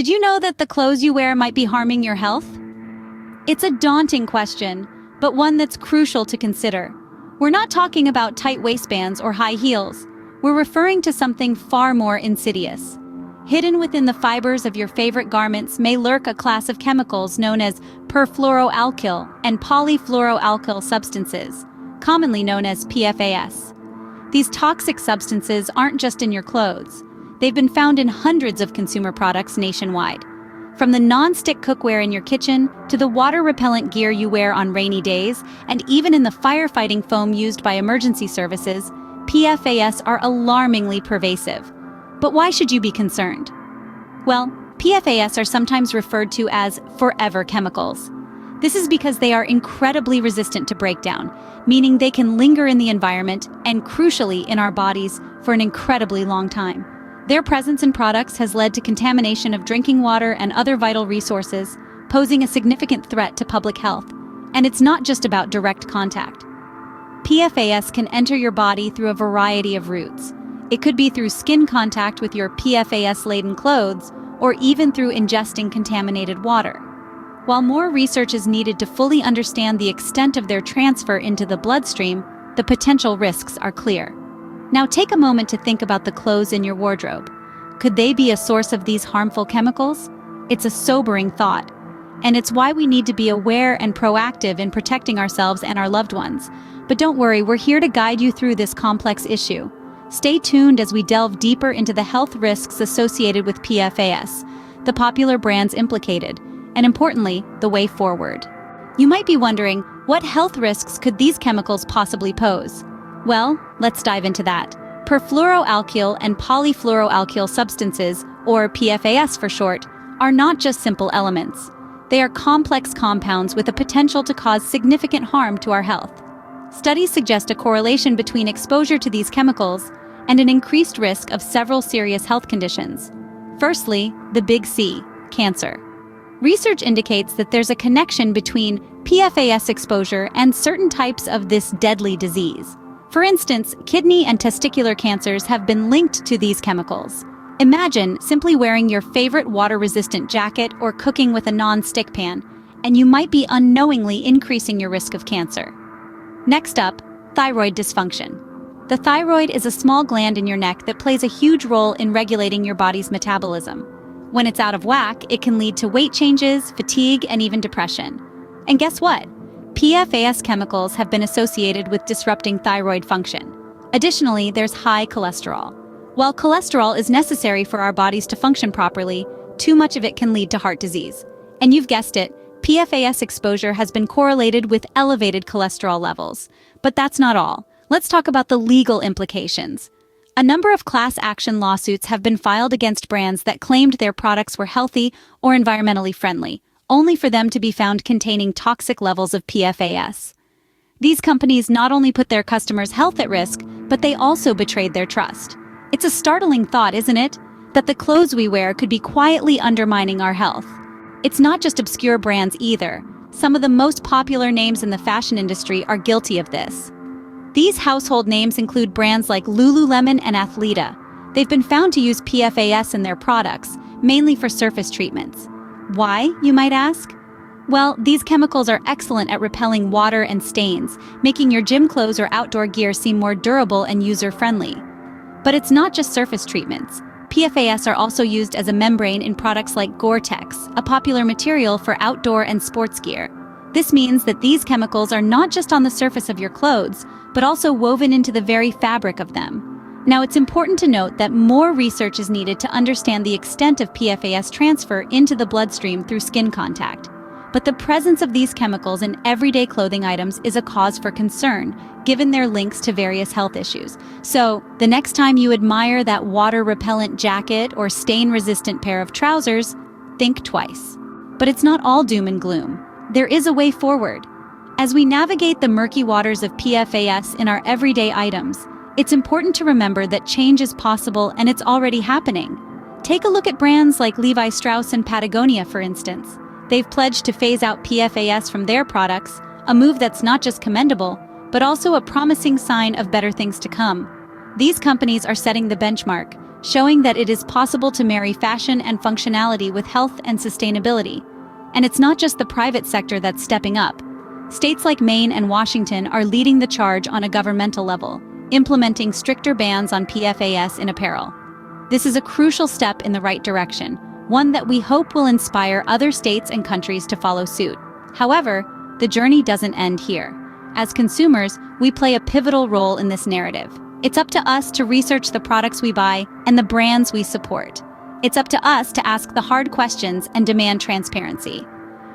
Did you know that the clothes you wear might be harming your health? It's a daunting question, but one that's crucial to consider. We're not talking about tight waistbands or high heels. We're referring to something far more insidious. Hidden within the fibers of your favorite garments may lurk a class of chemicals known as perfluoroalkyl and polyfluoroalkyl substances, commonly known as PFAS. These toxic substances aren't just in your clothes. They've been found in hundreds of consumer products nationwide. From the non-stick cookware in your kitchen to the water-repellent gear you wear on rainy days, and even in the firefighting foam used by emergency services, PFAS are alarmingly pervasive. But why should you be concerned? Well, PFAS are sometimes referred to as forever chemicals. This is because they are incredibly resistant to breakdown, meaning they can linger in the environment and, crucially, in our bodies for an incredibly long time. Their presence in products has led to contamination of drinking water and other vital resources, posing a significant threat to public health. And it's not just about direct contact. PFAS can enter your body through a variety of routes. It could be through skin contact with your PFAS-laden clothes, or even through ingesting contaminated water. While more research is needed to fully understand the extent of their transfer into the bloodstream, the potential risks are clear. Now take a moment to think about the clothes in your wardrobe. Could they be a source of these harmful chemicals? It's a sobering thought, and it's why we need to be aware and proactive in protecting ourselves and our loved ones. But don't worry, we're here to guide you through this complex issue. Stay tuned as we delve deeper into the health risks associated with PFAS, the popular brands implicated, and importantly, the way forward. You might be wondering, what health risks could these chemicals possibly pose? Well, let's dive into that. Perfluoroalkyl and polyfluoroalkyl substances, or PFAS for short, are not just simple elements. They are complex compounds with a potential to cause significant harm to our health. Studies suggest a correlation between exposure to these chemicals and an increased risk of several serious health conditions. Firstly, the big C, cancer. Research indicates that there's a connection between PFAS exposure and certain types of this deadly disease. For instance, kidney and testicular cancers have been linked to these chemicals. Imagine simply wearing your favorite water-resistant jacket or cooking with a non-stick pan, and you might be unknowingly increasing your risk of cancer. Next up, thyroid dysfunction. The thyroid is a small gland in your neck that plays a huge role in regulating your body's metabolism. When it's out of whack, it can lead to weight changes, fatigue, and even depression. And guess what? PFAS chemicals have been associated with disrupting thyroid function. Additionally, there's high cholesterol. While cholesterol is necessary for our bodies to function properly, too much of it can lead to heart disease. And you've guessed it, PFAS exposure has been correlated with elevated cholesterol levels. But that's not all. Let's talk about the legal implications. A number of class action lawsuits have been filed against brands that claimed their products were healthy or environmentally friendly, only for them to be found containing toxic levels of PFAS. These companies not only put their customers' health at risk, but they also betrayed their trust. It's a startling thought, isn't it? That the clothes we wear could be quietly undermining our health. It's not just obscure brands either. Some of the most popular names in the fashion industry are guilty of this. These household names include brands like Lululemon and Athleta. They've been found to use PFAS in their products, mainly for surface treatments. Why, you might ask? Well, these chemicals are excellent at repelling water and stains, making your gym clothes or outdoor gear seem more durable and user-friendly. But it's not just surface treatments. PFAS are also used as a membrane in products like Gore-Tex, a popular material for outdoor and sports gear. This means that these chemicals are not just on the surface of your clothes, but also woven into the very fabric of them. Now, it's important to note that more research is needed to understand the extent of PFAS transfer into the bloodstream through skin contact. But the presence of these chemicals in everyday clothing items is a cause for concern, given their links to various health issues. So, the next time you admire that water-repellent jacket or stain-resistant pair of trousers, think twice. But it's not all doom and gloom. There is a way forward. As we navigate the murky waters of PFAS in our everyday items, it's important to remember that change is possible and it's already happening. Take a look at brands like Levi Strauss and Patagonia, for instance. They've pledged to phase out PFAS from their products, a move that's not just commendable, but also a promising sign of better things to come. These companies are setting the benchmark, showing that it is possible to marry fashion and functionality with health and sustainability. And it's not just the private sector that's stepping up. States like Maine and Washington are leading the charge on a governmental level, implementing stricter bans on PFAS in apparel. This is a crucial step in the right direction, one that we hope will inspire other states and countries to follow suit. However, the journey doesn't end here. As consumers, we play a pivotal role in this narrative. It's up to us to research the products we buy and the brands we support. It's up to us to ask the hard questions and demand transparency.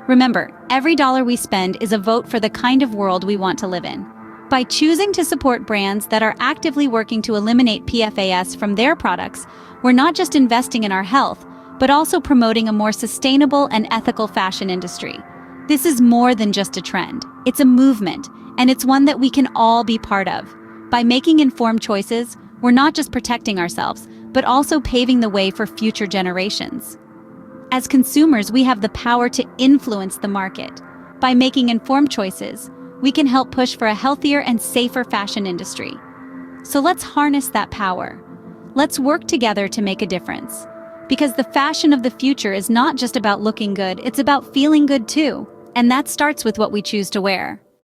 Remember, every dollar we spend is a vote for the kind of world we want to live in. By choosing to support brands that are actively working to eliminate PFAS from their products, we're not just investing in our health, but also promoting a more sustainable and ethical fashion industry. This is more than just a trend. It's a movement, and it's one that we can all be part of. By making informed choices, we're not just protecting ourselves, but also paving the way for future generations. As consumers, we have the power to influence the market. By making informed choices, we can help push for a healthier and safer fashion industry. So let's harness that power. Let's work together to make a difference. Because the fashion of the future is not just about looking good, it's about feeling good too. And that starts with what we choose to wear.